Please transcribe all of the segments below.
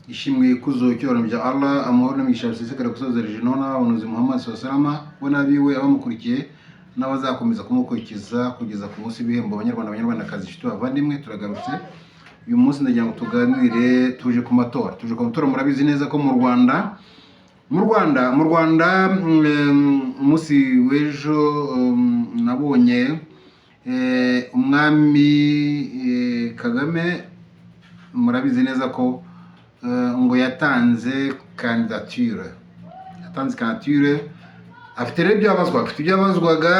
ishimwe ikuzo cyoro bya Allah amahoro n'imigisha bisesekara kusozereje nona unuzi Muhammad sallallahu we nabiwe abamukurikiye n'abazakomeza kumukurikiza kugeza ku munsi bihembo abanyarwanda kazi shito abandimwe turagarutse uyu munsi ndagira ngo tuganire tuje ku matora murabizi neza ko mu Rwanda umunsi w'ejo nabonye umwami Kagame murabizi neza ko ngo yatanze candidature afite rero ibyo yabazwaga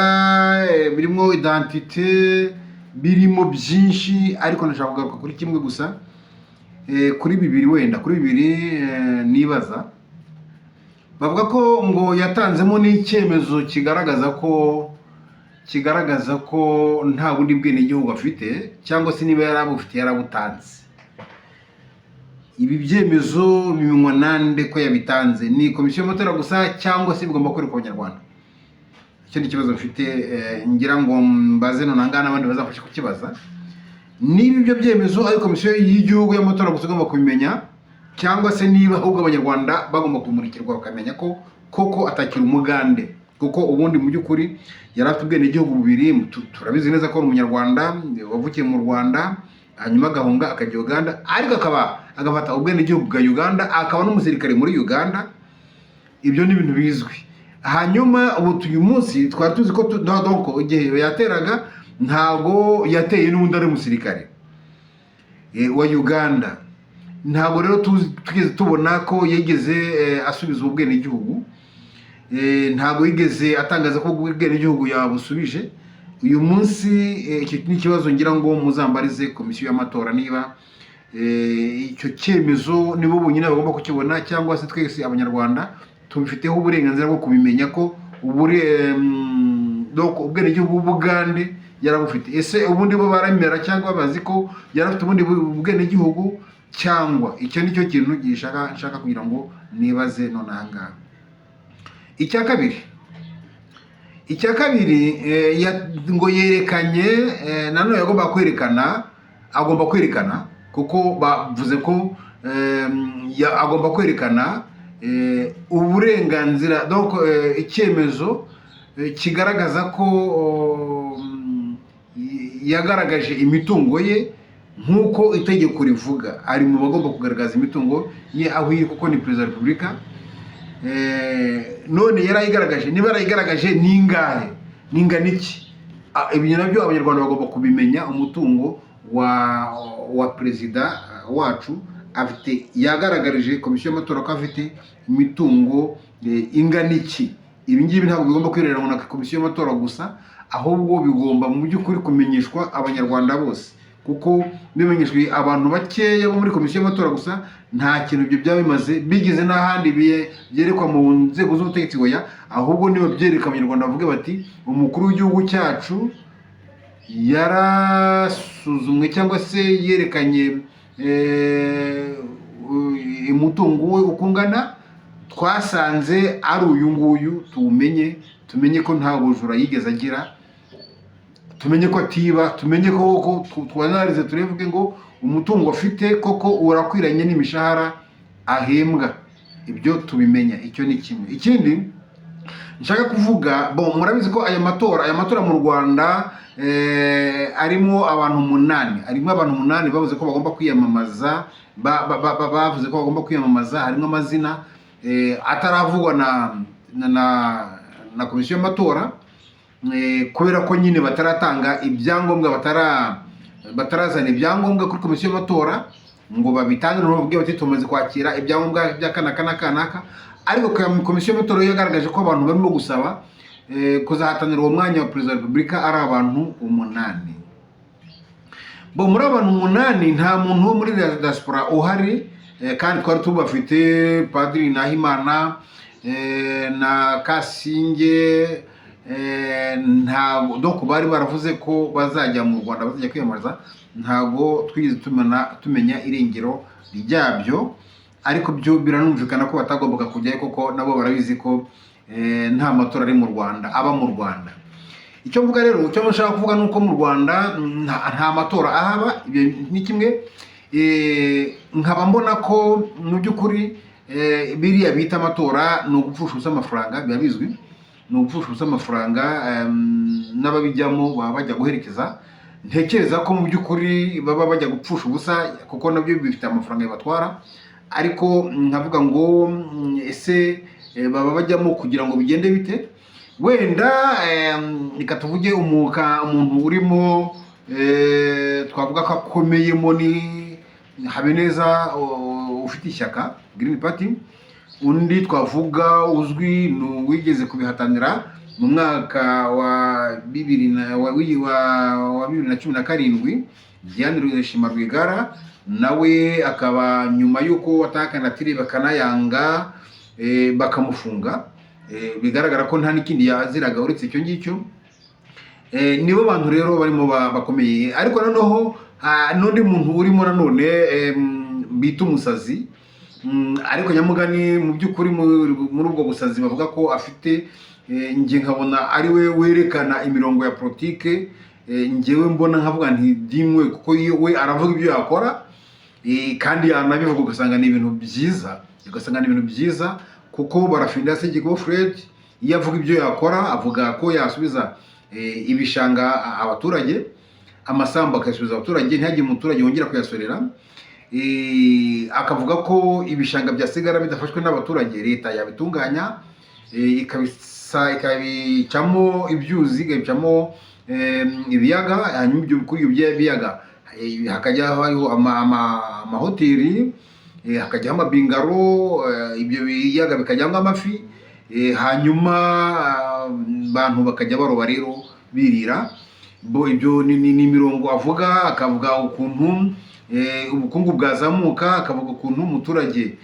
birimo identité birimo byinshi ariko nashaka kugaruka kuri kimwe gusa kuri bibiri nibaza bavuga ko ngo yatanzemo n'icyemezo kigaragaza ko nta bundi bwene igihugu afite cyangwa se niba yarabufite yarabutanze. Ibi byemezo bimenywa nande ko yabitanze? Ni komisiyo y'amatora gusa cyangwa se bigomba kwereka abanyarwanda? Icyo ni ikibazo mfite ngira ngo mbaze nonanga n'abandi bazafasha kukibaza. Niba ibyo byemezo ari komisiyo y'igihugu y'amatora gusa igomba kubimenya cyangwa se niba ahubwo abanyarwanda bagomba kumurikirwa bakamenya ko koko atakira umugande, kuko ubundi mu by'ukuri yari afite ubwene igihugu bubiri. Turabizi neza ko ari umunyarwanda wavukiye mu Rwanda hanyuma agahunga akajya Uganda, ariko agafata ubwene igihugu bwa Uganda, akaba n'umusirikare muri Uganda. Ibyo ni ibintu bizwi. Hanyuma uyu munsi twari tuzi ko donc igihe yateraga ntago yateye n'undi ari umusirikare wa Uganda. Ntago rero tugeze tubona ko yigeze asubiza ubwene igihugu, ntago yigeze atangaza ko ubwene igihugu yabusubije. Uyu munsi icyo ni ikibazo ngira ngo muzambarize komisiyo y'amatora niba icyo cyemezo nibo bonyine bagomba kukibona cyangwa se twese abanyarwanda tubifiteho uburenganzira bwo kubimenya ko ubwene igihugu bw'Ubugande yarabufite. Ese ubundi bo baramera cyangwa bazi ko yarafite ubundi ubwene igihugu cyangwa? Icyo nicyo kintu nshaka kugira ngo nibaze none ahangaha. Icya kabiri ngo yerekanye nanone agomba kwerekana kuko bavuze ko agomba kwerekana uburenganzira, donc icyemezo kigaragaza ko yagaragaje imitungo ye nk'uko itegeko rivuga. Ari mu bagomba kugaragaza imitungo ye aho iri kuko ni Perezida wa Repubulika. None yarayigaragaje, niba yarayigaragaje ningana iki? Ibyo nabyo abanyarwanda bagomba kubimenya. Umutungo wa perezida wacu afite, yagaragarije komisiyo y'amatora ko afite imitungo ingana iki. Ibi ngibi ntabwo bigomba kwireranwa na komisiyo y'amatora gusa, ahubwo bigomba mu by'ukuri kumenyeshwa abanyarwanda bose, kuko bimenyeshwe abantu bakeya bo muri komisiyo y'amatora gusa nta kintu ibyo byaba bimaze. Bigeze n'ahandi byerekwa mu nzego z'ubutegetsi hoya, ahubwo niba byereka abanyarwanda bavuge bati umukuru w'igihugu cyacu yarasuzumwe cyangwa se yerekanye umutungo we uko ungana, twasanze ari uyu nguyu, tumenye ko nta bujura yigeze agira, tumenye ko atiba, tumenye ko twanarize turevuge ngo umutungo afite koko urakwiranye n'imishahara ahembwa. Ibyo tubimenya. Icyo ni kimwe. Ikindi nshaka kuvuga, murabizi ko aya matora mu Rwanda arimo abantu 8 bavuze ko bagomba kwiyamamaza, bavuze ko bagomba kwiyamamaza. Harimo amazina ataravugwa na komisiyo y'amatora, kubera ko nyine bataratanga ibyangombwa, batarazana ibyangombwa kuri komisiyo y'amatora ngo babitange. N'ubwo bati tumaze kwakira ibyangombwa bya kanaka, ariko komisiyo y'amatora yagaragaje ko abantu barimo gusaba kuzahatanira uwo mwanya wa Perezida wa Repubulika ari abantu 8. Muri abantu 8 nta muntu wo muri diaspora uhari, kandi twari tubafite Padiri Nahimana na Kasinge. Ntabwo donc bari baravuze ko bazajya mu Rwanda, bazajya kwiyamamaza. Ntabwo twigeze tumenya irengero ryabyo, ariko byo biranumvikana ko batagombaga kujyayo kuko nabo barabizi ko nta matora ari mu Rwanda, aba mu Rwanda. Icyo mvuga rero, icyo nshaka kuvuga nuko mu Rwanda nta matora ahaba. Ibyo ni kimwe. nkaba mbona ko mu by'ukuri biriya bita amatora ni ugupfusha ubusa amafaranga, biba bizwi, ni ugupfusha ubusa amafaranga, n'ababijyamo baba bajya guherekeza. Ntekereza ko mu by'ukuri baba bajya gupfusha ubusa kuko nabyo bifite amafaranga bibatwara, ariko nkavuga ngo ese baba bajyamo kugira ngo bigende bite? Wenda reka tuvuge umuntu urimo twavuga ko akomeyemo ni Habineza ufite ishyaka Green Party, undi twavuga uzwi wigeze kubihatanira mu mwaka wa 2017 Diane Rwigara Rwigara, nawe akaba nyuma y'uko atakanatire bakanayanga bakamufunga, bigaragara ko nta n'ikindi yaziraga uretse icyo ngicyo. Nibo bantu rero barimo bakomeye, ariko noneho n'undi muntu urimo nanone bita umusazi, ariko nyamugani mu by'ukuri muri ubwo busazi bavuga ko afite, njye nkabona ari we werekana imirongo ya politike, njyewe mbona nkavuga nti dimwe, kuko we aravuga ibyo yakora, kandi yanabivuga ugasanga ni ibintu byiza, kuko barafinda Segeko Fred iyo avuga ibyo yakora, avuga ko yasubiza ibishanga abaturage, amasambu akayasubiza abaturage, ntihagire umuturage wongera kuyasorera, akavuga ko ibishanga byasigara bidafashwe n'abaturage leta yabitunganya, ikabicamo ibyuzi, ikabicamo ibiyaga, hanyuma ibyo kuri ibyo biyaga hakajyaho amahoteli, hakajyaho amabingaro, ibyo biyaga bikajyamo amafi, hanyuma abantu bakajya baroba rero birira. Ibyo ni imirongo avuga, akavuga ukuntu ubukungu bwazamuka, akavuga ukuntu umuturage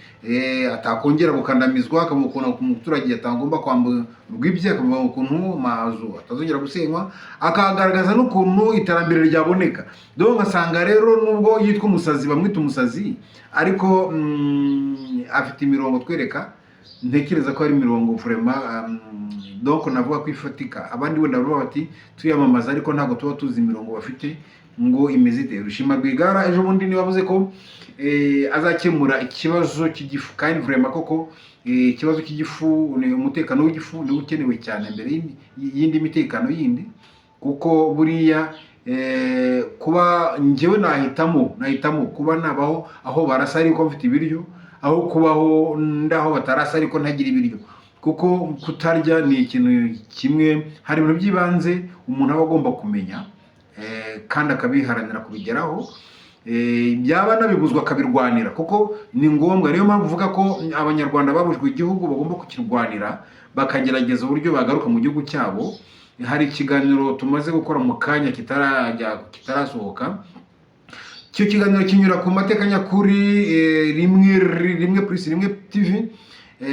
atakongera gukandamizwa, akavuga ukuntu umuturage atagomba kwamburwa ibye, akavuga ukuntu amazu atazongera gusenywa, akagaragaza n'ukuntu iterambere ryaboneka. Donc ngasanga rero nubwo yitwa umusazi, bamwita umusazi, ariko afite imirongo twereka, ntekereza ko ari imirongo vraiment, donc navuga ko ifatika. Abandi wenda bavuga bati tuyamamaza, ariko ntabwo tuba tuzi imirongo bafite ngo imezite. Rushima Rwigara ejo bundi ni bavuze ko azakemura ikibazo cy'igifu, kandi vraiment koko ikibazo cy'igifu, umutekano w'igifu ni ukenewe cyane mbere y'indi mitekano yindi, kuko buriya kuba njyewe nahitamo kuba nabaho aho barasa ariko mfite ibiryo, aho kubaho ndaho batarasa ariko ntagira ibiryo, kuko kutarya ni ikintu kimwe, hari ibintu by'ibanze umuntu aba agomba kumenya, kandi akabiharanira kubigeraho, byaba nabibuzwa akabirwanira, kuko ni ngombwa. Niyo mpamvu uvuga ko abanyarwanda babujwe igihugu bagomba kukirwanira, bakagerageza uburyo bagaruka mu gihugu cyabo. Hari ikiganiro tumaze gukora mu kanya kitarasohoka, icyo kiganiro kinyura ku mateka nyakuri rimwe plus rimwe TV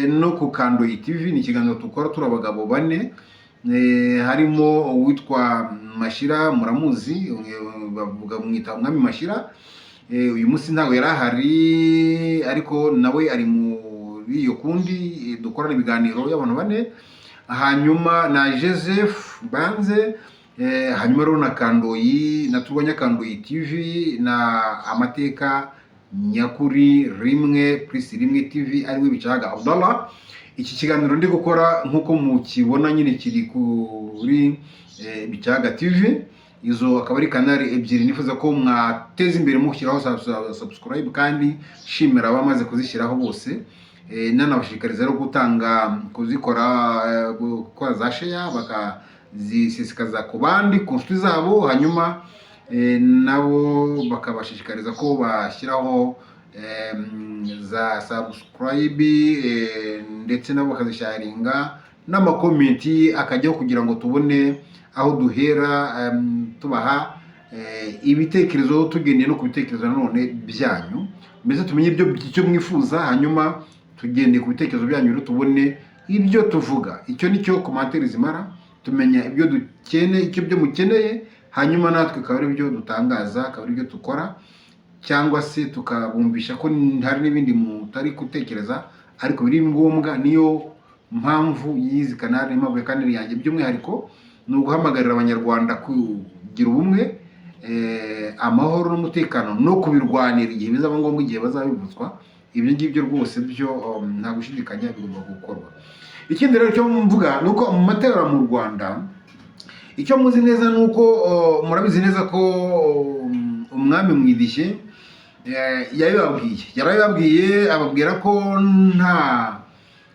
no ku Kandoyi TV. Ni ikiganiro dukora turi abagabo bane, harimo uwitwa Mashira, muramuzi, bavuga mwita Umwami Mashira. Uyu munsi ntago yari ahari, ariko nawe ari muri iyo kundi dukorana ibiganiro y'abantu bane, hanyuma na Joseph Banze, hanyuma rero na Kandoyi, na Turwanya Kandoyi TV, na amateka nyakuri rimwe plus rimwe TV, ariwe Bicaga Abdallah. Iki kiganiro ndi gukora nkuko mukibona nyine kiri kuri Bicaga TV, izo akaba ari kanali ebyiri nifuza ko mwateza imbere mushyiraho subscribe, kandi shimira abamaze kuzishyiraho bose, nanabashishikariza rero gukora za share, bakazisesekaza ku bandi, ku nshuti zabo, hanyuma nabo bakabashishikariza ko bashyiraho za subscribe, ndetse nabo bakazisharinga n'amakomenti akajyaho, kugira ngo tubone aho duhera tubaha ibitekerezo, tugendeye no ku bitekerezo nanone byanyu, mbese tumenye icyo mwifuza, hanyuma tugendeye ku bitekerezo byanyu rero tubone ibyo tuvuga. Icyo nicyo commentaire zimara, tumenya ibyo dukeneye, icyo byo mukeneye, hanyuma natwe akaba ari byo dutangaza, akaba ari byo dukora, cyangwa se tukabumvisha ko hari n'ibindi mutari gutekereza ariko biri ngombwa. Niyo mpamvu yizi kanali, impamvu ya kanali yanjye by'umwihariko ni uguhamagarira abanyarwanda kugira ubumwe, amahoro n'umutekano no kubirwanira igihe bizaba ngombwa, igihe bazabibutswa. Ibyo ngibyo rwose byo nta gushidikanya bigomba gukorwa. Ikindi rero cyo mvuga ni uko mu matora mu Rwanda, icyo muzi neza ni uko murabizi neza ko umwami Mwidishye yarabibabwiye ababwira ko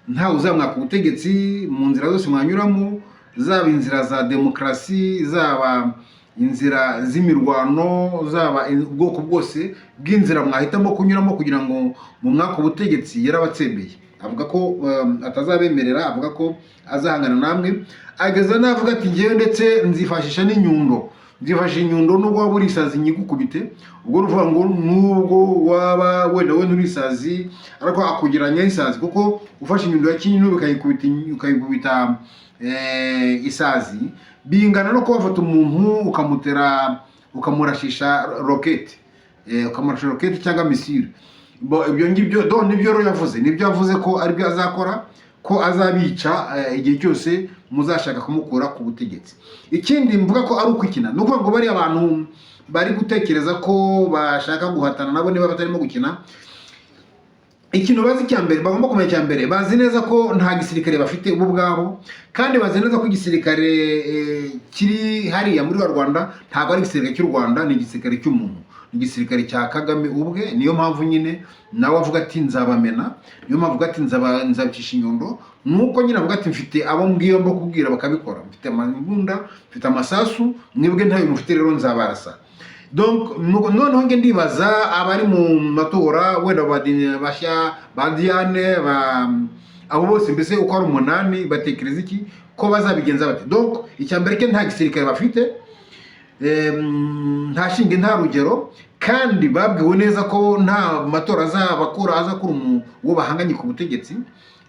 nta uzamwaka ubutegetsi mu nzira zose mwanyuramo, zaba inzira za demokarasi, zaba inzira z'imirwano, zaba ubwoko bwose bw'inzira mwahitamo kunyuramo kugira ngo mu mwaka ubutegetsi. Yarabatsembeye avuga ko atazabemerera, avuga ko azahangana namwe, ageza navuga ati ngewe ndetse nzifashisha n'inyundo, nzifashisha inyundo nubwo waba uri isazi nyigukubite. Ubwo ruvuga ngo nubwo waba wenda we nturisazi ariko akugeranya isazi, kuko ufashe inyundo ya kinyundo ukayikubita isazi bingana no kubafata umuntu ukamurashisha roketi, ukamurashisha roketi cyangwa misile. Ibyo ngibyo nibyo yavuze, nibyo yavuze ko aribyo azakora, ko azabica igihe cyose muzashaka kumukura ku butegetsi. Ikindi mvuga ko ari ukwikina, ni ukuvuga ngo bari abantu bari gutekereza ko bashaka guhatana nabo niba batarimo gukina. Ikintu bazi cyambere bagomba kumenya cyambere, bazi neza ko nta gisirikare bafite ubu bwabo, kandi bazi neza ko igisirikare kiri hariya muri Rwanda ntabwo ari igisirikare cy'u Rwanda, ni igisirikare cy'umuntu, ni igisirikare cya Kagame ubwe. Niyo mpamvu nyine nawe avuga ati nzabamena, niyo mpamvu avuga ati nzabicisha inyundo, nuko nyine avuga ati mfite abo mbwiye mbo kubwira bakabikora, mfite amambunda, mfite amasasu, mwebwe ntayo mufite rero nzabarasa. Donc noneho nge ndibaza abari mu matora wenda bashya ba Diane abo bose mbese uko ari 8 batekereza iki ko bazabigenza bate. Donc icyambere ke nta gisirikare bafite, nta shinge nta rugero, kandi babwiwe neza ko nta matora azakura uwo bahanganye ku butegetsi.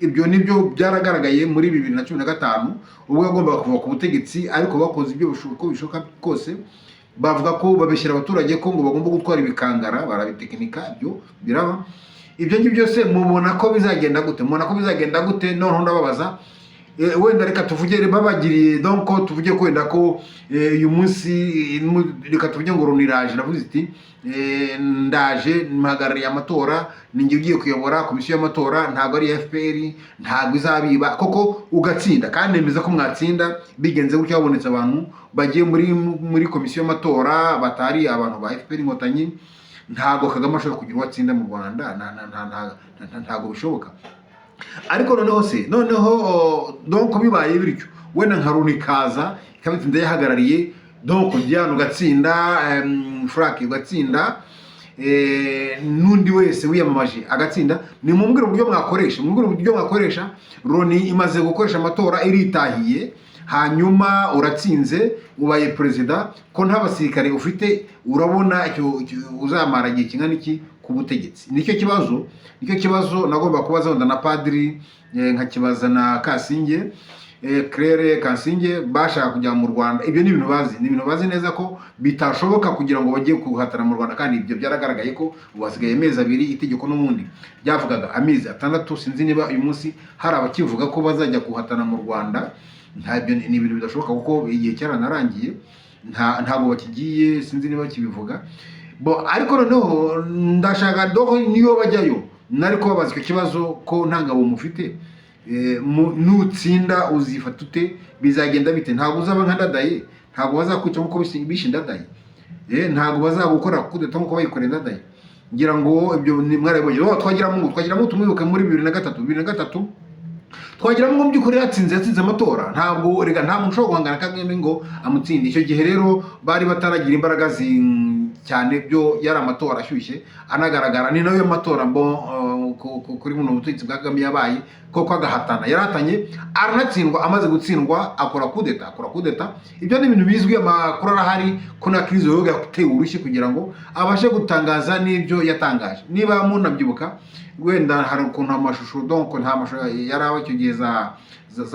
Ibyo nibyo byaragaragaye muri 2015 ubwo yagombaga kuva ku butegetsi, ariko bakoze ibyo bishoboka kose. Bavuga ko babeshyira abaturage ko ngo bagomba gutwara ibikangara, barabitekinika, ibyo biraba. Ibyo ngibyo byose mubona ko bizagenda gute? Noneho ndababaza, wenda reka tuvuge babagiriye, donc tuvuge ko wenda ko uyu munsi reka tuvuge ngo runiraje, navuze iti ndaje mpagarariye amatora, ninjye ugiye kuyobora komisiyo y'amatora, ntabwo ari FPR, ntabwo izabiba koko ugatsinda. Kandi nemeza ko mwatsinda bigenze gutyo, habonetse abantu bagiye muri komisiyo y'amatora batari abantu ba FPR Inkotanyi. Ntabwo Kagame ashobora kugira uwatsinda mu Rwanda, ntabwo bishoboka. Ariko noneho donc bibaye bityo, wenda nka runikaza ikabiti ndayahagarariye, donc Diane ugatsinda, Frank ugatsinda, nundi wese wiyamamaje agatsinda, ni mumbwira uburyo mwakoresha. Roni imaze gukoresha amatora iritahiye, hanyuma uratsinze ubaye president, ko nta basirikare ufite, urabona uzamara igihe kingana iki ku butegetsi? Nicyo kibazo nagomba kubaza wenda na padiri, nkakibaza na Kasinge, Claire Kasinge, bashaka kujya mu Rwanda. Ibyo ni ibintu bazi neza ko bitashoboka kugira ngo bajye kuhatana mu Rwanda, kandi ibyo byaragaragaye ko wasigaye amezi 2 itegeko n'ubundi byavugaga amezi 6. Sinzi niba uyu munsi hari abakivuga ko bazajya kuhatana mu Rwanda. Ntabyo, ni ibintu bidashoboka kuko igihe cyaranarangiye, ntabwo bakigiye, sinzi niba kibivuga. Ariko noneho ndashaka niyo bajyayo nari ko babaza icyo kibazo ko nta ngabo mufite, nutsinda uzifata ute, bizagenda bite? Ntabwo uzaba nka Ndadaye, ntabwo bazakwica nkuko bishe Ndadaye, ntabwo bazagukora kudeta nkuko bayikoreye Ndadaye. Ngira ngo ibyo mwarabonye. Twagiramungu tumwibuke muri 2003 Twagiramungu mu by'ukuri yatsinze amatora. Ntabwo rega nta muntu ushobora guhangana Kagame ngo amutsinde. Icyo gihe rero bari bataragira imbaraga cyane, byo yari amatora ashyushye anagaragara. Ni nayo matora kuri buno butegetsi bwa Kagame yabaye koko agahatana, yaratanye aranatsindwa. Amaze gutsindwa akora kudeta. Ibyo ni ibintu bizwi, amakuru arahari ko na Kristo yoga yateye urushyi kugira ngo abashe gutangaza n'ibyo yatangaje. Niba munabyibuka, wenda hari ukuntu amashusho, donc nta mashusho yaraho icyo gihe za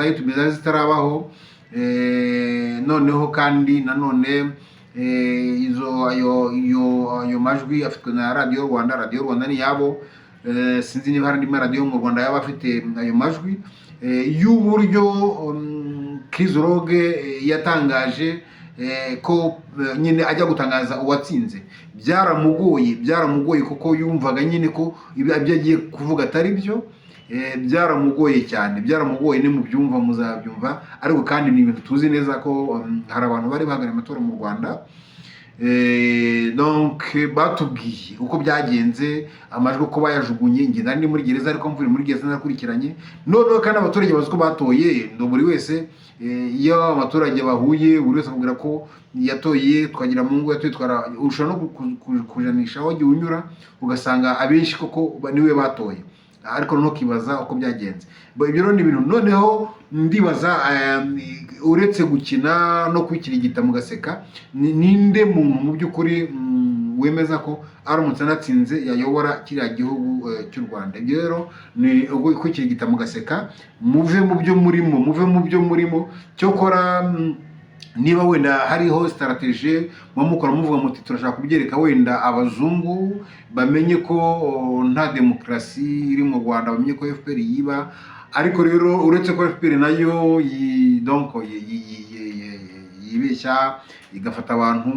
YouTube zitarabaho. Noneho kandi nanone ayo majwi afitwe na Radio Rwanda ni yabo. Sinzi niba hari indi radio mu Rwanda yaba afite ayo majwi y'uburyo Kizoroge yatangaje ko nyine ajya gutangaza uwatsinze. Byaramugoye kuko yumvaga nyine ko ibyo agiye kuvuga atari byo. Byaramugoye cyane, byaramugoye, ni mu byumva muzabyumva, ariko kandi ni ibintu tuzi neza ko hari abantu bari bahagarariye amatora mu Rwanda. Donc batubwiye uko byagenze, amajwi uko bayajugunye. Njye nari muri gereza, ariko mvuye muri gereza narakurikiranye. Noneho kandi abaturage bazi ko batoye, ndo buri wese iyo abaturage bahuye, buri wese akubwira ko yatoye Twagiramungu, yatoye ushobora no kujanisha aho ugiye unyura ugasanga abenshi koko niwe batoye, ariko no kibaza uko byagenze. Ibyo rero ni ibintu noneho ndibaza, uretse gukina no kwikirigita mugaseka, ninde muntu mu by'ukuri wemeza ko aramutse anatsinze yayobora kiriya gihugu cy'u Rwanda? Ibyo rero ni kwikirigita mugaseka, muve mu byo murimo. Cyokora niba wenda hariho strategie mukora muvuga muti turashaka kubyereka wenda abazungu bamenye ko nta demokarasi iri mu Rwanda, bamenye ko FPR yiba. Ariko rero uretse ko FPR nayo donc yibeshya igafata abantu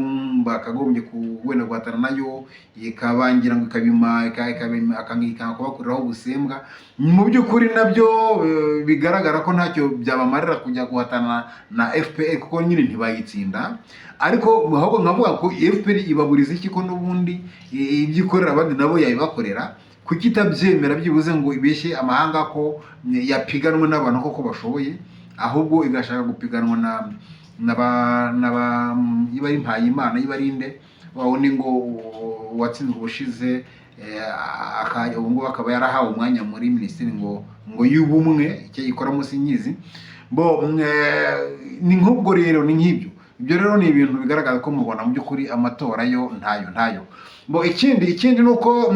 bakagombye wenda guhatana nayo, ikabangira ngo ikabima kubakuriraho ubusembwa. Mu by'ukuri nabyo bigaragara ko ntacyo byabamarira kujya guhatana na FPR, kuko nyine ntibayitsinda. Ariko ahubwo nkavuga ko FPR ibaburiza iki, ko n'ubundi ibyo ikorera abandi nabo yabibakorera. Kuki itabyemera byibuze ngo ibeshye amahanga ko yapiganwe n'abantu koko bashoboye, ahubwo igashaka gupiganwa iba ari Mpayimana, iba ari nde wabone ngo watsinzwe ubushize, ubu ngubu akaba yarahawe umwanya muri minisiteri ngo y'ubumwe, icyo yikoramo sinyizi. Ni nk'ubwo rero, ni nk'ibyo. Ibyo rero ni ibintu bigaragara ko mu Rwanda mu by'ukuri amatora yo ntayo. Ikindi ni uko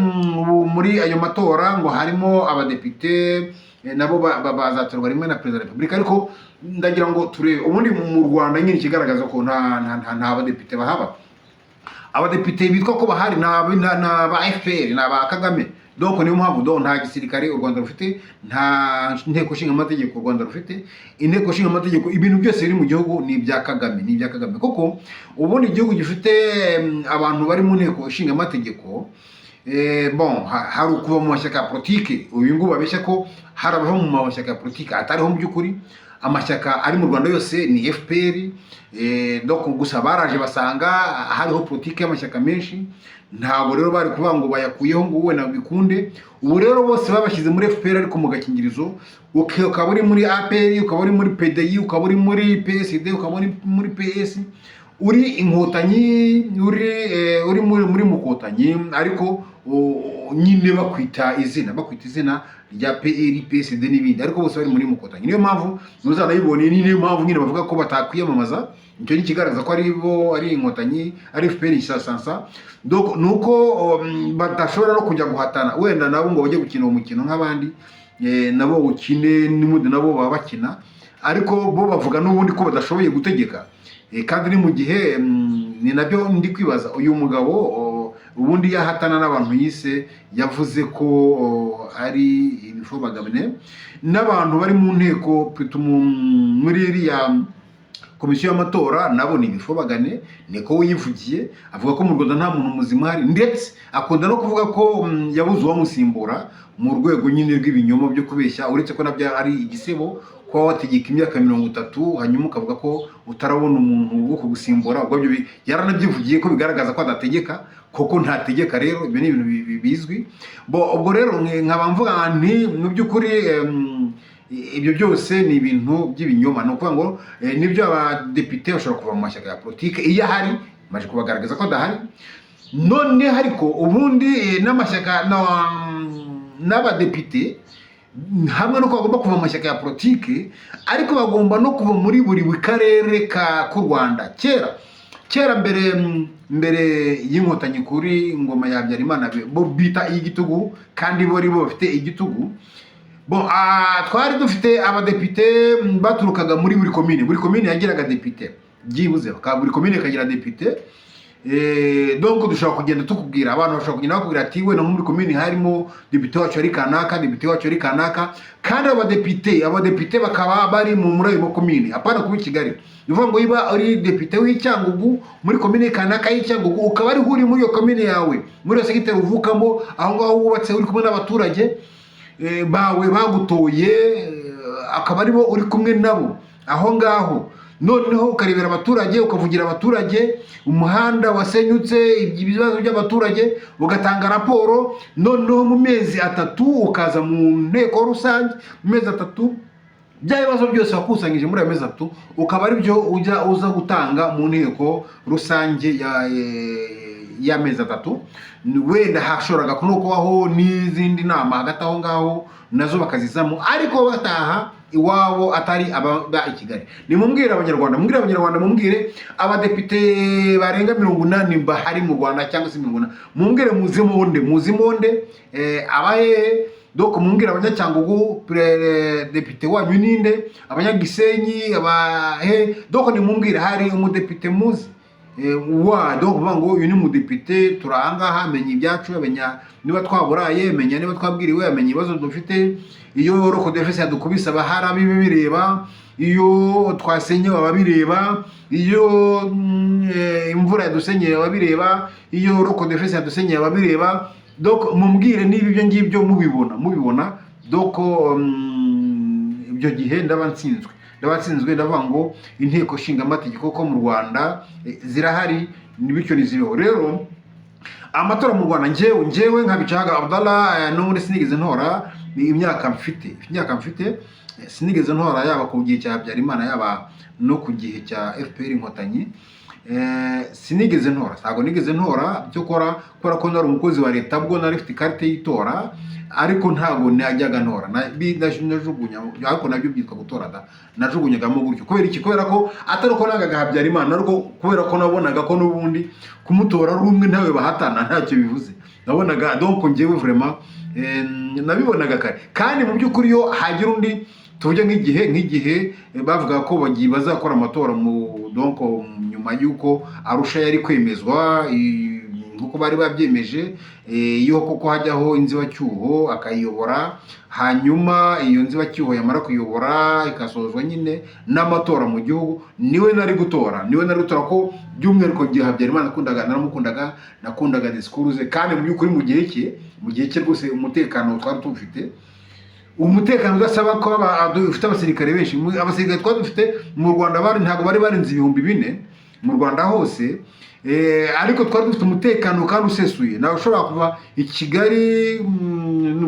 muri ayo matora ngo harimo abadepite nabo bazatorwa rimwe na perezida wa repubulika. Ariko ndagira ngo turebe ubundi mu Rwanda nyine ikigaragaza ko nta badepite bahaba. Abadepite bitwa ko bahari n'aba FPR, n'aba Kagame. Donc niyo mpamvu nta gisirikare u Rwanda rufite, nta nteko nshinga amategeko u Rwanda rufite. Inteko nshinga amategeko, ibintu byose biri mu gihugu ni ibya Kagame, kuko ubundi igihugu gifite abantu bari mu nteko nshinga amategeko. Hari ukuva mu mashyaka ya politike. Uyu ngubu babeshya ko hari abaho mu mashyaka ya politike atariho. Mu by'ukuri amashyaka ari mu Rwanda yose ni FPR. Donc gusa baraje basanga hariho politike y'amashyaka menshi, ntabwo rero bari kuvuga ngo bayakuyeho ngo wowe nabikunde. Ubu rero bose babashyize muri FPR, ariko mu gakingirizo. Ukaba uri muri APR, ukaba uri muri PDI, ukaba uri muri PSD, ukaba uri muri PS, uri inkotanyi, uri muri mukotanyi, ariko nyine bakwita izina rya PR, PSD n'ibindi, ariko bose bari muri mukotanyi. Niyo mpamvu muzanayibone, niyo mpamvu nyine bavuga ko batakwiyamamaza. Icyo ni kigaragaza ko ari inkotanyi, ari FPR isasansa. Donc nuko badashobora no kujya guhatana wenda nabo ngo bajye gukina umukino nk'abandi, nabo ukine n'umundi nabo baba bakina, ariko bo bavuga n'ubundi ko badashoboye gutegeka. Kandi ni mu gihe ni nabyo ndi kwibaza, uyu mugabo ubundi yahatana n'abantu yise yavuze ko ari ibifobagabane, n'abantu bari mu nteko muri iriya komisiyo y'amatora nabo ni ibifobagane. Niko wiyivugiye, avuga ko mu Rwanda nta muntu muzima hari, ndetse akunda no kuvuga ko yabuze uwamusimbura mu rwego nyine rw'ibinyoma byo kubeshya. Uretse ko nabyo ari igisebo kuba wategeka imyaka 30 hanyuma ukavuga ko utarabona umuntu wo kugusimbura. Ubwo byo yaranabyivugiye ko bigaragaza ko adategeka, koko ntategeka. Rero ibyo ni ibintu bizwi. Ubwo rero nkaba mvuga nti mu by'ukuri ibyo byose ni ibintu by'ibinyoma. Ni ukuvuga ngo nibyo abadepite bashobora kuva mu mashyaka ya politike, iyo ahari maje kubagaragaza ko adahari. None ariko ubundi n'amashyaka n'abadepite hamwe no bagomba kuva mu mashyaka ya politike, ariko bagomba no kuva muri buri karere k'u Rwanda. Kera mbere y'inkotanyi kuri ngoma ya Habyarimana bo bita igitugu, kandi bo bafite igitugu. Twari dufite abadepite baturukaga muri buri komine. Buri komine yagiraga depite byibuze, buri komine ikagira depite. donc dushobora kugenda tukubwira, abantu bashobora kugenda bakubwira ati we no muri komini harimo depite wacu ari kanaka, depite wacu ari kanaka, kandi abadepite bakaba bari muri ayo komini, apana kuba i Kigali. Bivuga ngo iba ari depite w'Icyangugu muri komini kanaka y'Icyangugu, ukaba ari uri muri iyo komini yawe, muri iyo segiteri uvukamo, aho ngaho wubatse uri kumwe n'abaturage bawe bagutoye, akaba aribo uri kumwe nabo aho ngaho. Noneho ukarebera abaturage, ukavugira abaturage, umuhanda wasenyutse, ibibazo by'abaturage, ugatanga raporo. Noneho mu mezi 3 ukaza mu nteko rusange, mu mezi 3 bya bibazo byose wakusanyije muri ayo mezi 3 ukaba ari byo uza gutanga mu nteko rusange ya mezi 3. Wenda hashoboraga kubaho n'izindi nama hagati aho ngaho nazo bakazizamo, ariko bataha iwabo atari aba i Kigali. Nimubwire abanyarwanda, mumbwire abadepite barenga 80 bahari mu Rwanda cyangwa se 80, mumbwire muzimonde abaye doko, mumbwire abanyacyangugu depite wanyu ninde, abanyagisenyi abahe doko, nimumbwire hari umudepite muzi donc ngo uyu ni umudepite turahangaha, amenya ibyacu, amenya niba twaburaye, amenya niba twabwiriwe, amenya ibibazo dufite. Iyo roko defense yadukubisa bahara bireba, iyo twasenye babireba, iyo imvura yadusenye babireba, iyo roko defense yadusenye babireba. Donc mumbwire niba ibyo ngibyo mubibona doko, ibyo gihe ndabansinzwe ndavuga ngo inteko nshinga amategeko ko mu Rwanda zirahari, bityo nizibeho. Rero amatora mu Rwanda njyewe nka Bicahaga Abdallah n'ubundi sinigeze ntora imyaka mfite sinigeze ntora, yaba ku gihe cya Habyarimana yaba no ku gihe cya FPR Inkotanyi. Sinigeze ntora, ntabwo nigeze ntora cyo kubera ko nari umukozi wa leta, bwo nari mfite ikarite y'itora, ariko ntabwo najyaga ntora, najugunya, ariko nabyo byitwa gutora da, najugunyagamo gutyo. Kubera ko atari ko nangaga Habyarimana, ariko kubera ko nabonaga ko n'ubundi kumutora rumwe ntawe bahatana ntacyo bivuze. Nabonaga donc njyewe vraiment nabibonaga kare, kandi mu by'ukuri yo hagira undi tujya nk'igihe bavuga ko bazakora amatora donc nyuma y'uko Arusha yari kwemezwa nkuko bari babyemeje, iyo koko hajyaho inzibacyuho akayiyobora, hanyuma iyo nzibacyuho yamara kuyobora ikasozwa nyine n'amatora mu gihugu, niwe nari gutora ko by'umwihariko gihe Habyarimana nakundaga disikuru ze, kandi mu by'ukuri mu gihe cye rwose umutekano twari tufite, umutekano udasaba ko dufite abasirikare benshi. Abasirikare twari dufite mu Rwanda ntabwo bari barenze 4,000 mu Rwanda hose, ariko twari dufite umutekano kandi usesuye. Nawe ushobora kuva i Kigali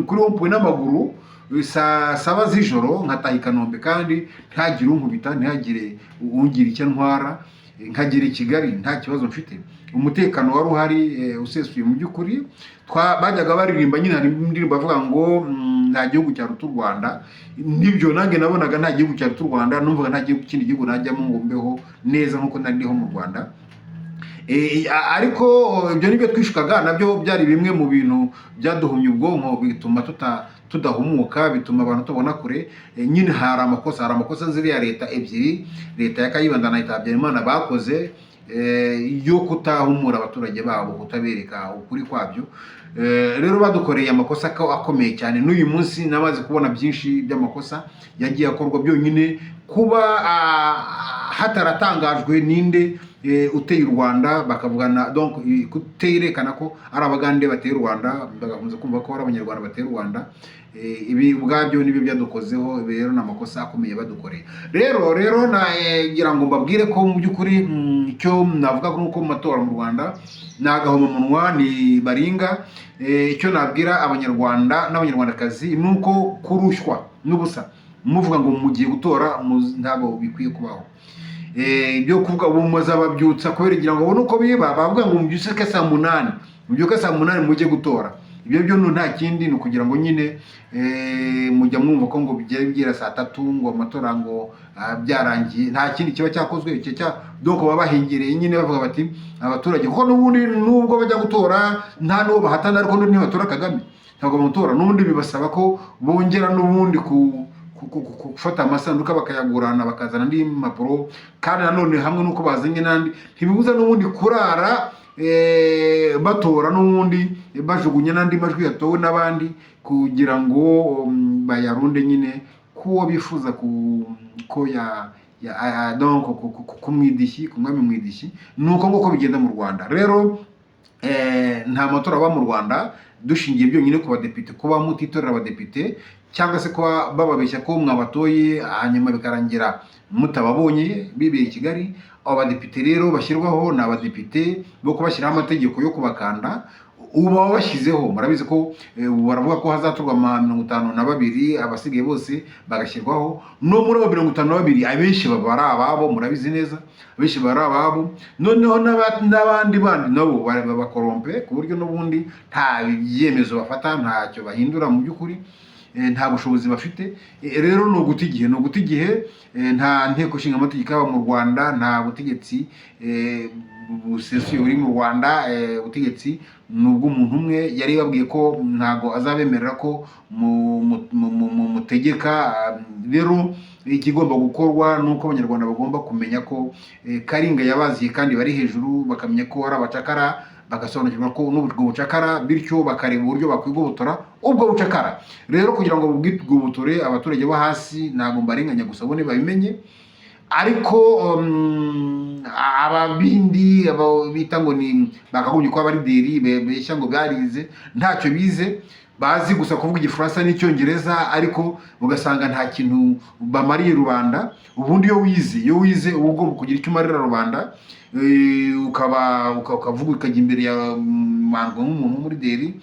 kuri Ompuwe n'amaguru saa 7 z'ijoro nkataha i Kanombe, kandi ntagire unkubita, ntihagire ungira icyo ntwara, nkagera i Kigali nta kibazo mfite. Umutekano wari uhari usesuye mu by'ukuri. Bajyaga baririmba nyine, hari indirimbo bavuga ngo nta gihugu cyaruta u Rwanda. Nibyo nange nabonaga nta gihugu cyaruta u Rwanda, numvaga nta kindi gihugu najyamo ngo mbeho neza nkuko nariho mu Rwanda. Ariko ibyo nibyo twishukaga nabyo, byari bimwe mu bintu byaduhumye ubwonko, bituma tudahumuka, bituma abantu tubona kure. Nyine hari amakosa ziriya leta ebyiri, leta ya Kayibanda na leta ya Habyarimana bakoze, yo kutahumura abaturage babo, kutabereka ukuri kwabyo. Rero badukoreye amakosa akomeye cyane. N'uyu munsi namaze kubona byinshi by'amakosa yagiye akorwa, byonyine kuba hataratangajwe ninde uteye u Rwanda, bakavugana donc kuterekana ko ari abagande bateye u Rwanda, bagakomeza kumva ko ari abanyarwanda bateye u Rwanda. Ibi ubwabyo nibyo byadukozeho. Rero n'amakosa akomeye badukoreye. Rero nagira ngo mbabwire ko mu by'ukuri icyo navuga nuko mu matora mu Rwanda nagahomamunwa ni baringa. Icyo nabwira abanyarwanda n'abanyarwandakazi nuko kurushywa n'ubusa muvuga ngo mugiye gutora, ntabwo bikwiye kubaho. Ibyo kuvuga ubu muzababyutsa kubera kugira ngo ubone uko biba, bavuga ngo mubyuke saa 8 mujye gutora. Ibyo nta kindi ni ukugira ngo nyine mujya mwumva ko ngo bigira saa 3 ngo amatora ngo byarangiye. Nta kindi kiba cyakozwe, donc baba bahingereye nyine bavuga bati abaturage, kuko n'ubundi nubwo bajya gutora nta n'uwo bahatana, ariko ntibatora Kagame, ntabwo bamutora. N'ubundi bibasaba ko bongera n'ubundi gufata amasanduka bakayagurana, bakazana andi mapuro, kandi nanone hamwe nuko bazanye nandi ntibibuza n'ubundi kurara batora n'ubundi bajugunya n'andi majwi yatowe n'abandi kugira ngo bayarunde nyine kuwo bifuza ko donc kumwidishyi kumwami mwidishyi. Nuko nguko bigenda mu Rwanda. Rero nta matora aba mu Rwanda dushingiye byonyine ku badepite, kuba mutitorera abadepite cyangwa se kuba bababeshya ko mwabatoye hanyuma bikarangira mutababonye bibeye i Kigali. Abo badepite rero bashyirwaho ni abadepite bo kubashyiraho amategeko yo kubakanda. Ubu baba bashyizeho, murabizi ko baravuga ko hazatorwa 52, abasigaye bose bagashyirwaho. No muri abo 52 abenshi baba ari ababo, murabizi neza, abenshi baba ari ababo. Noneho n'abandi bandi nabo babakorompe ku buryo n'ubundi nta byemezo bafata, ntacyo bahindura mu by'ukuri, nta bushobozi bafite. Rero ni uguta igihe, nta nteko ishinga amategeko aba mu Rwanda, nta butegetsi busesuye uri mu Rwanda. Ubutegetsi ni ubw'umuntu umwe, yari babwiye ko ntago azabemerera ko mutegeka. Rero ikigomba gukorwa nuko abanyarwanda bagomba kumenya ko Karinga yabaziye kandi bari hejuru, bakamenya ko ari abacakara, bagasobanukirwa ko n'ubwo bucakara, bityo bakareba uburyo bakwigobotora ubwo bucakara. Rero kugira ngo bwigobotore abaturage bo hasi, ntago mbarenganya gusa bone babimenye. Ariko ababindi bita ngo ni bakagombye kuba barideri beshya ngo barize, ntacyo bize, bazi gusa kuvuga Igifaransa n'Icyongereza, ariko ugasanga nta kintu bamariye rubanda. Ubundi iyo wize uba ugomba kugira icyo umarira rubanda, ukavuga ukajya imbere ya mandwa nk'umuntu w'umurideri,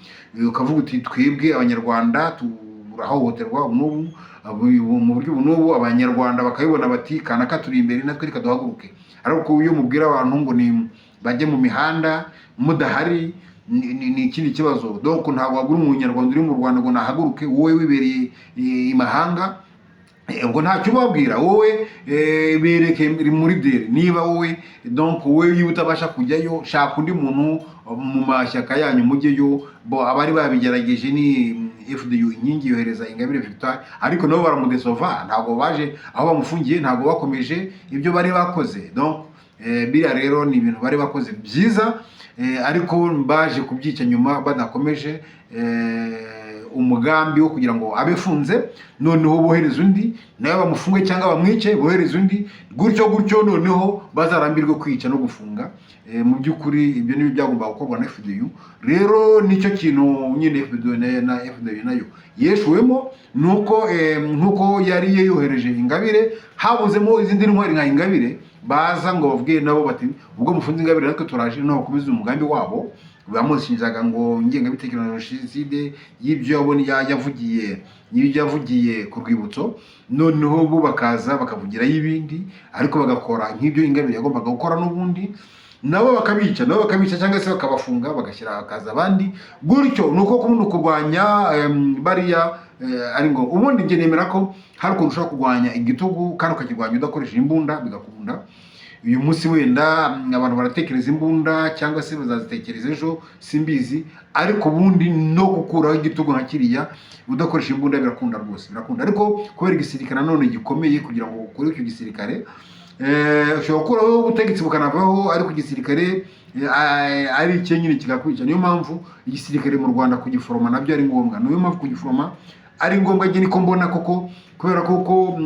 ukavuga uti twebwe abanyarwanda turahohoterwa n'ubu mu buryo n'ubu. Abanyarwanda bakabibona bati kanaka turi imbere, natwe reka duhaguruke. Ariko iyo mubwira abantu ngo ni bajye mu mihanda mudahari, ni ikindi kibazo. Donc ntabwo wagura umunyarwanda uri mu Rwanda ngo nahaguruke, wowe wibereye imahanga, ubwo ntacyo ubabwira. Wowe bereke muri deri, niba wowe donc wowe iyo utabasha kujyayo, shaka undi muntu mu mashyaka yanyu mujyeyo. Abari babigerageje ni FDU inkingi yohereza Ingabire Victoire, ariko nabo baramudesova, ntabwo baje aho bamufungiye, ntabwo bakomeje ibyo bari bakoze. Donc biriya rero ni ibintu bari bakoze byiza, ariko baje kubyica nyuma badakomeje umugambi wo kugira ngo abefunze, noneho bohereza undi, nawe bamufunge cyangwa bamwice, bohereza undi, gutyo noneho bazarambirwe kwica no gufunga. Mu by'ukuri ibyo nibi byagomba gukorwa na FDU. Rero nicyo kintu nyine FDU nayo yeshuwemo, nuko nkuko yari yohereje Ingabire, habuzemo izindi ntwari nka Ingabire baza ngo bavuge nabo bati ubwo mufunze Ingabire natwe turaje no bakomeza umugambi wabo. Bamushinjaga ngo ingengabitekerezo ya jenoside y'ibyo yavugiye ku rwibutso, noneho bo bakaza bakavugira y'ibindi, ariko bagakora nk'ibyo Ingabire yagombaga gukora n'ubundi, nabo bakabica cyangwa se bakabafunga, bagashyira akaza abandi. Gutyo nuko kurwanya bariya ari ngo ubundi nge nemera ko hari ukuntu ushobora kurwanya igitugu kandi ukakirwanya udakoresheje imbunda, bigakunda. Uyu munsi wenda abantu baratekereza imbunda cyangwa se bazazitekereza ejo, simbizi, ariko ubundi no gukuraho igitugu nka kiriya udakoresha imbunda birakunda rwose, birakunda. Ariko kubera igisirikare nanone gikomeye, kugira ngo ukore icyo gisirikare ushobora gukuraho ubutegetsi bukanavaho, ariko igisirikare ari icyo nyine kigakwica. Niyo mpamvu igisirikare mu Rwanda kugiforoma nabyo ari ngombwa, niyo mpamvu kugiforoma ari ngombwa. Nge niko mbona, koko kubera koko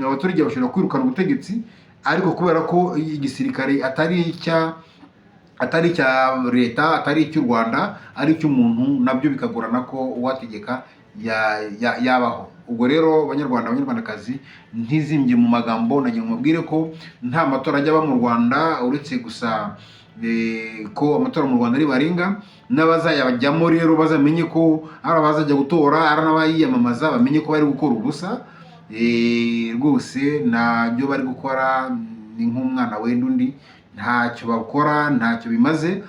abaturage bashobora kwirukana ubutegetsi, ariko kubera ko igisirikare atari icya leta, atari icy'u Rwanda, ari icy'umuntu, nabyo bikagorana ko uwategeka yabaho. Ubwo rero banyarwandakazi, ntizimbye mu magambo, nagira mubwire ko nta matora ajya aba mu Rwanda, uretse gusa ko amatora mu Rwanda ari baringa. N'abazayajyamo rero bazamenye ko ari abazajya gutora, ari n'abayiyamamaza, bamenye ko bari gukora ubusa. Rwose nabyo bari gukora ni nk'umwana wenda undi, ntacyo bakora, ntacyo bimaze,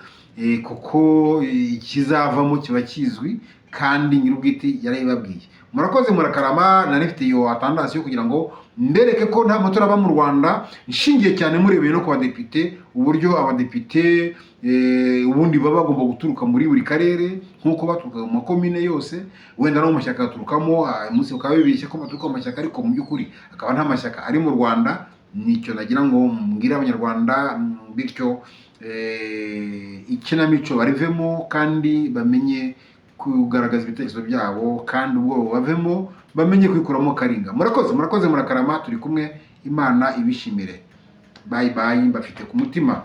kuko ikizavamo kiba kizwi kandi nyir'ubwite yarabibabwiye. Murakoze, murakarama. Narifite iyo atandasiyo kugira ngo mbereke ko nta matora aba mu Rwanda, nshingiye cyane murebeye no ku badepite, uburyo abadepite ubundi baba bagomba guturuka muri buri karere nk'uko baturuka mu makomine yose, wenda no mu mashyaka baturukamo. Umunsi bakaba bibeshye ko baturuka mu mashyaka, ariko mu by'ukuri akaba nta mashyaka ari mu Rwanda. Nicyo nagira ngo mbwire abanyarwanda, bityo ikinamico barivemo kandi bamenye kugaragaza ibitekerezo byabo, kandi ubwo bavemo bamenye kwikuramo karinga. Murakoze murakarama, turi kumwe, Imana ibishimire. Bye bye, mbafite ku mutima.